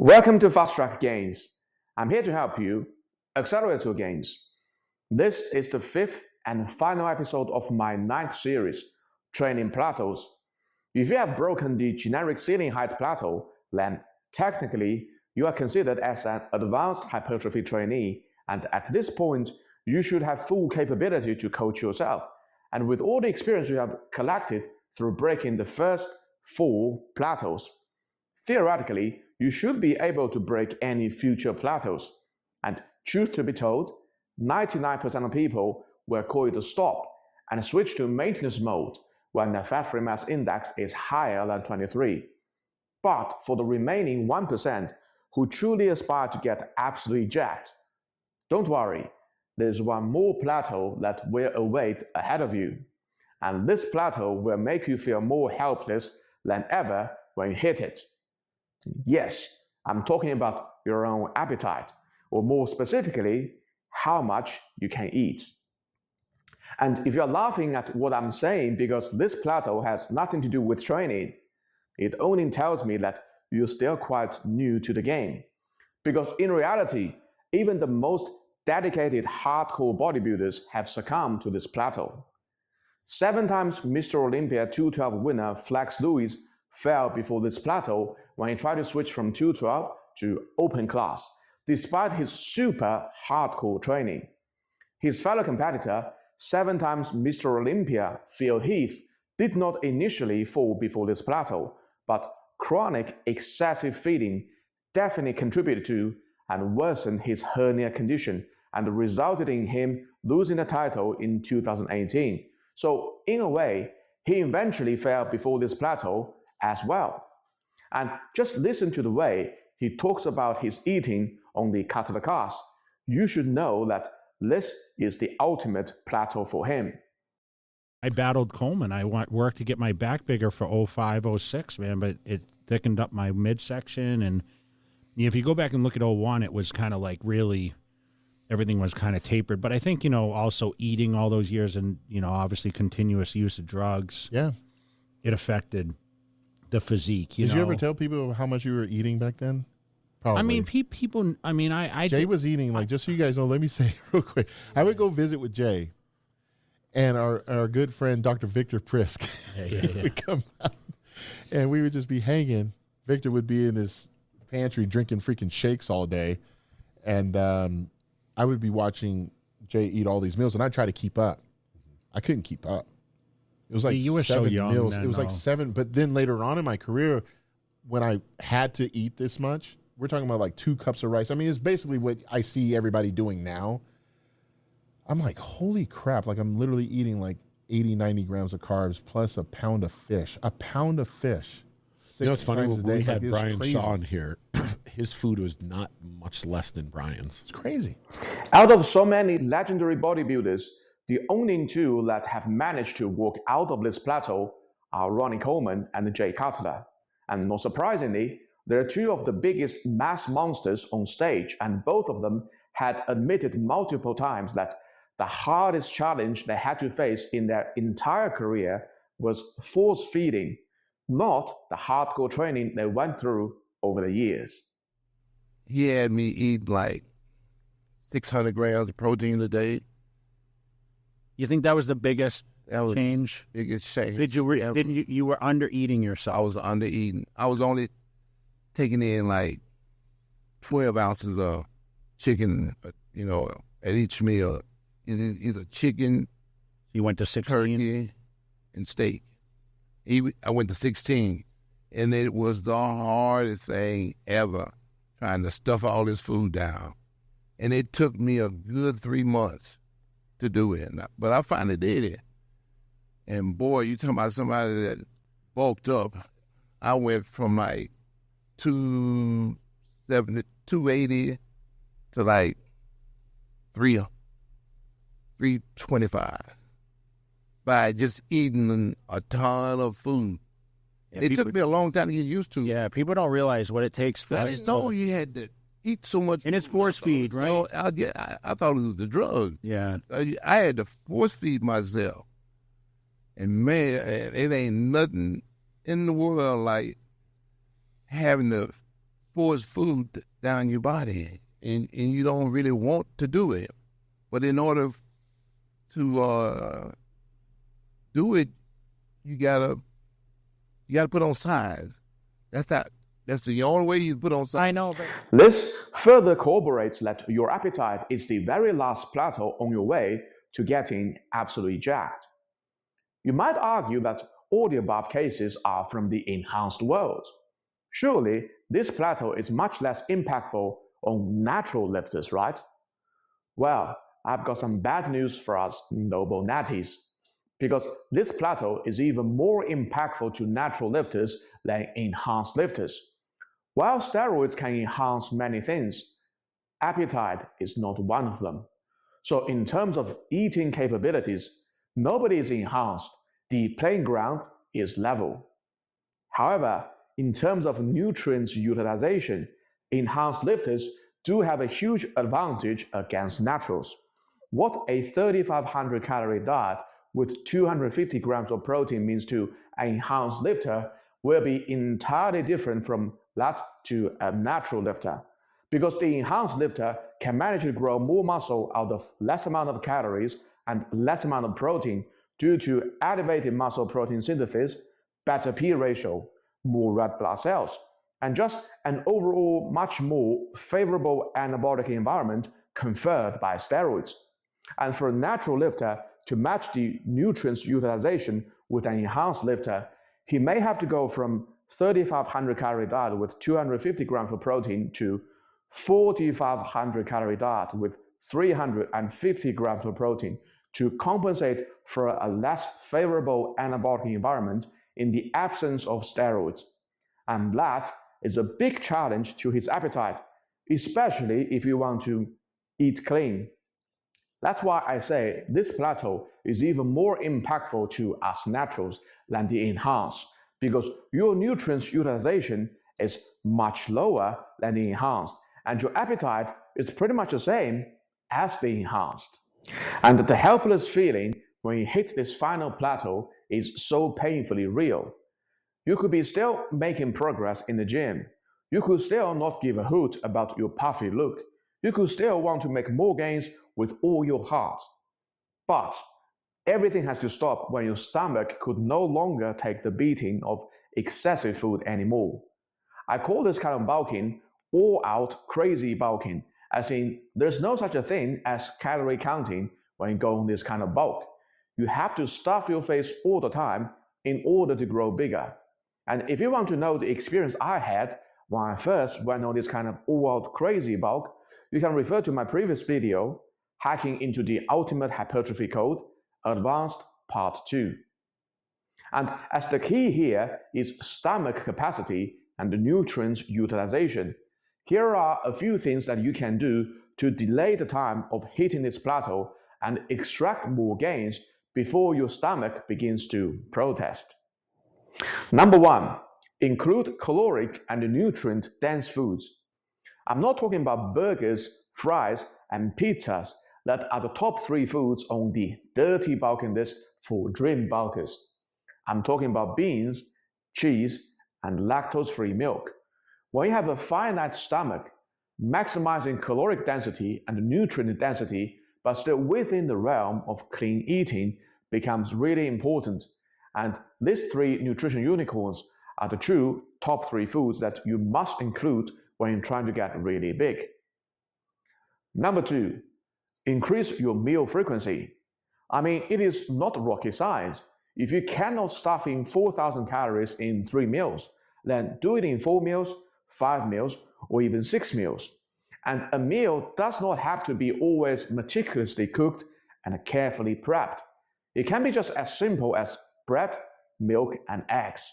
Welcome to Fast Track Gains. I'm here to help you accelerate your gains. This is the fifth and final episode of my ninth series, Training Plateaus. If you have broken the generic ceiling height plateau, then technically you are considered as an advanced hypertrophy trainee, and at this point, you should have full capability to coach yourself. And with all the experience you have collected through breaking the first four plateaus, theoretically, you should be able to break any future plateaus. And truth to be told, 99% of people will call it a stop and switch to maintenance mode when the fat-free mass index is higher than 23. But for the remaining 1% who truly aspire to get absolutely jacked, don't worry, there's one more plateau that will await ahead of you. And this plateau will make you feel more helpless than ever when you hit it. Yes, I'm talking about your own appetite, or more specifically, how much you can eat. And if you're laughing at what I'm saying because this plateau has nothing to do with training, it only tells me that you're still quite new to the game. Because in reality, even the most dedicated hardcore bodybuilders have succumbed to this plateau. 7 times Mr. Olympia 212 winner Flex Lewis fell before this plateau when he tried to switch from 212 to open class, despite his super hardcore training. His fellow competitor, 7 times Mr. Olympia Phil Heath, did not initially fall before this plateau, but chronic excessive feeding definitely contributed to and worsened his hernia condition and resulted in him losing the title in 2018. So in a way, he eventually fell before this plateau as well. And just listen to the way he talks about his eating on the Cut the Cast. You should know that this is the ultimate plateau for him. I battled Coleman. I worked to get my back bigger for 05, 06, man, but it thickened up my midsection. And if you go back and look at 01, it was kind of like really, everything was kind of tapered. But I think, also eating all those years and, obviously continuous use of drugs. Yeah. It affected the physique. Did you ever tell people how much you were eating back then? Probably. I mean, people, Jay was eating, just so you guys know, let me say real quick. I would go visit with Jay and our good friend, Dr. Victor Prisk. Yeah. would come out and we would just be hanging. Victor would be in his pantry drinking freaking shakes all day. And I would be watching Jay eat all these meals and I'd try to keep up. I couldn't keep up. It was like you were 7 so young meals. then, It was like 7. But then later on in my career, when I had to eat this much, we're talking about like 2 cups of rice. I mean, it's basically what I see everybody doing now. I'm like, holy crap. Like I'm literally eating like 80, 90 grams of carbs plus a pound of fish. A pound of fish. It's funny, when we had Brian crazy. Shaw on here, his food was not much less than Brian's. It's crazy. Out of so many legendary bodybuilders, the only 2 that have managed to walk out of this plateau are Ronnie Coleman and Jay Cutler. And not surprisingly, they're 2 of the biggest mass monsters on stage, and both of them had admitted multiple times that the hardest challenge they had to face in their entire career was force feeding, not the hardcore training they went through over the years. He had me eat like 600 grams of protein a day. You think that was the biggest change? Biggest change. You were under eating yourself? I was under eating. I was only taking in like 12 ounces of chicken, at each meal. Either chicken, you went to 16? Turkey, and steak. I went to 16, and it was the hardest thing ever, trying to stuff all this food down. And it took me a good 3 months to do it, but I finally did it. And boy, you talking about somebody that bulked up. I went from like 270, 280 to like 325 by just eating a ton of food. Yeah, it took me a long time to get used to. Yeah, people don't realize what it takes for I didn't know you had to eat so much. And it's force feed, right? I thought it was the drug. Yeah. I had to force feed myself. And man, it ain't nothing in the world like having to force food down your body, and you don't really want to do it. But in order to do it, you gotta put on size. That's the only way you put on size. I know, but This further corroborates that your appetite is the very last plateau on your way to getting absolutely jacked. You might argue that all the above cases are from the enhanced world. Surely, this plateau is much less impactful on natural lifters, right? Well, I've got some bad news for us noble natties, because this plateau is even more impactful to natural lifters than enhanced lifters. While steroids can enhance many things, appetite is not one of them. So in terms of eating capabilities, nobody is enhanced. The playing ground is level. However, in terms of nutrients utilization, enhanced lifters do have a huge advantage against naturals. What a 3,500 calorie diet with 250 grams of protein means to an enhanced lifter will be entirely different from that to a natural lifter, because the enhanced lifter can manage to grow more muscle out of less amount of calories and less amount of protein due to elevated muscle protein synthesis, better P ratio, more red blood cells, and just an overall much more favorable anabolic environment conferred by steroids. And for a natural lifter to match the nutrients utilization with an enhanced lifter, he may have to go from 3,500 calorie diet with 250 grams of protein to 4,500 calorie diet with 350 grams of protein to compensate for a less favorable anabolic environment in the absence of steroids. And that is a big challenge to his appetite, especially if you want to eat clean. That's why I say this plateau is even more impactful to us naturals than the enhanced, because your nutrients utilization is much lower than the enhanced, and your appetite is pretty much the same as the enhanced. And the helpless feeling when you hit this final plateau is so painfully real. You could be still making progress in the gym. You could still not give a hoot about your puffy look. You could still want to make more gains with all your heart. But everything has to stop when your stomach could no longer take the beating of excessive food anymore. I call this kind of bulking all-out crazy bulking, as in there's no such a thing as calorie counting when you go on this kind of bulk. You have to stuff your face all the time in order to grow bigger. And if you want to know the experience I had when I first went on this kind of all-out crazy bulk, you can refer to my previous video, Hacking into the Ultimate Hypertrophy Code, Advanced Part 2. And as the key here is stomach capacity and nutrients utilization, here are a few things that you can do to delay the time of hitting this plateau and extract more gains before your stomach begins to protest. Number 1, include caloric and nutrient-dense foods. I'm not talking about burgers, fries, and pizzas that are the top 3 foods on the dirty bulking list for dream bulkers. I'm talking about beans, cheese, and lactose-free milk. When you have a finite stomach, maximizing caloric density and nutrient density, but still within the realm of clean eating, becomes really important. And these 3 nutrition unicorns are the true top 3 foods that you must include when you're trying to get really big. Number 2, increase your meal frequency. I mean, it is not rocket science. If you cannot stuff in 4,000 calories in 3 meals, then do it in 4 meals, 5 meals, or even 6 meals. And a meal does not have to be always meticulously cooked and carefully prepped. It can be just as simple as bread, milk, and eggs.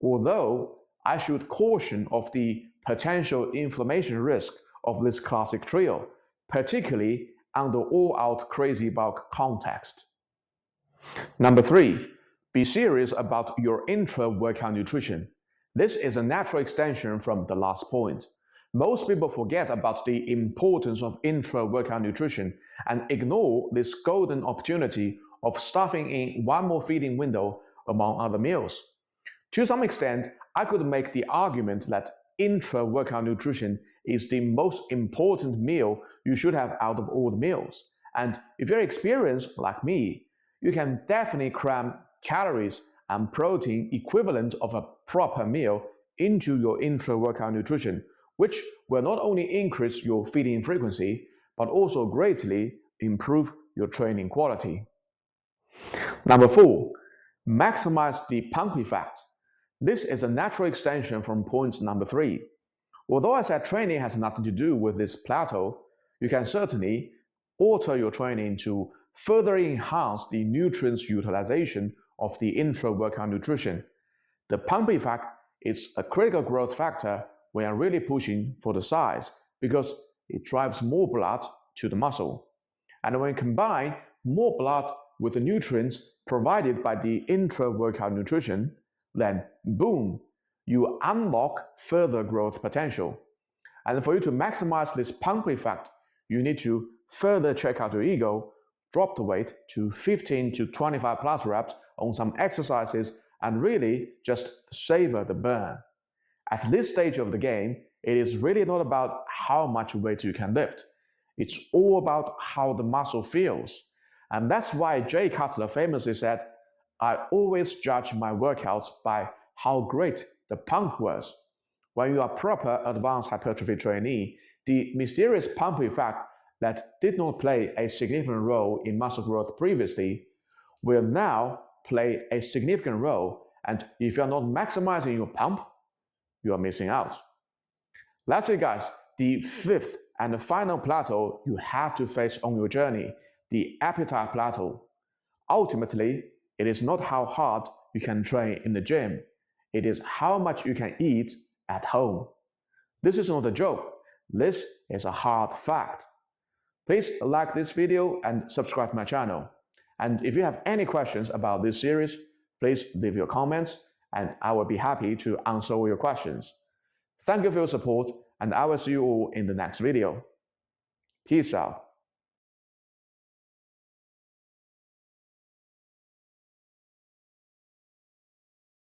Although I should caution of the potential inflammation risk of this classic trio, particularly under all-out crazy bulk context. Number 3, be serious about your intra-workout nutrition. This is a natural extension from the last point. Most people forget about the importance of intra-workout nutrition and ignore this golden opportunity of stuffing in one more feeding window among other meals. To some extent, I could make the argument that intra-workout nutrition is the most important meal you should have out of all the meals. And if you're experienced like me, you can definitely cram calories and protein equivalent of a proper meal into your intra-workout nutrition, which will not only increase your feeding frequency, but also greatly improve your training quality. Number 4, maximize the pump effect. This is a natural extension from point number 3. Although I said training has nothing to do with this plateau, you can certainly alter your training to further enhance the nutrients utilization of the intra-workout nutrition. The pump effect is a critical growth factor when you're really pushing for the size because it drives more blood to the muscle. And when you combine more blood with the nutrients provided by the intra-workout nutrition, then boom, you unlock further growth potential. And for you to maximize this pump effect, you need to further check out your ego, drop the weight to 15 to 25 plus reps on some exercises, and really just savor the burn. At this stage of the game, it is really not about how much weight you can lift. It's all about how the muscle feels. And that's why Jay Cutler famously said, "I always judge my workouts by how great the pump was." When you are a proper advanced hypertrophy trainee, the mysterious pump effect that did not play a significant role in muscle growth previously will now play a significant role, and if you are not maximizing your pump, you are missing out. Lastly, guys, the 5th and the final plateau you have to face on your journey, the appetite plateau. Ultimately, it is not how hard you can train in the gym, it is how much you can eat at home. This is not a joke, this is a hard fact. Please like this video and subscribe to my channel. And if you have any questions about this series, please leave your comments and I will be happy to answer all your questions. Thank you for your support and I will see you all in the next video. Peace out.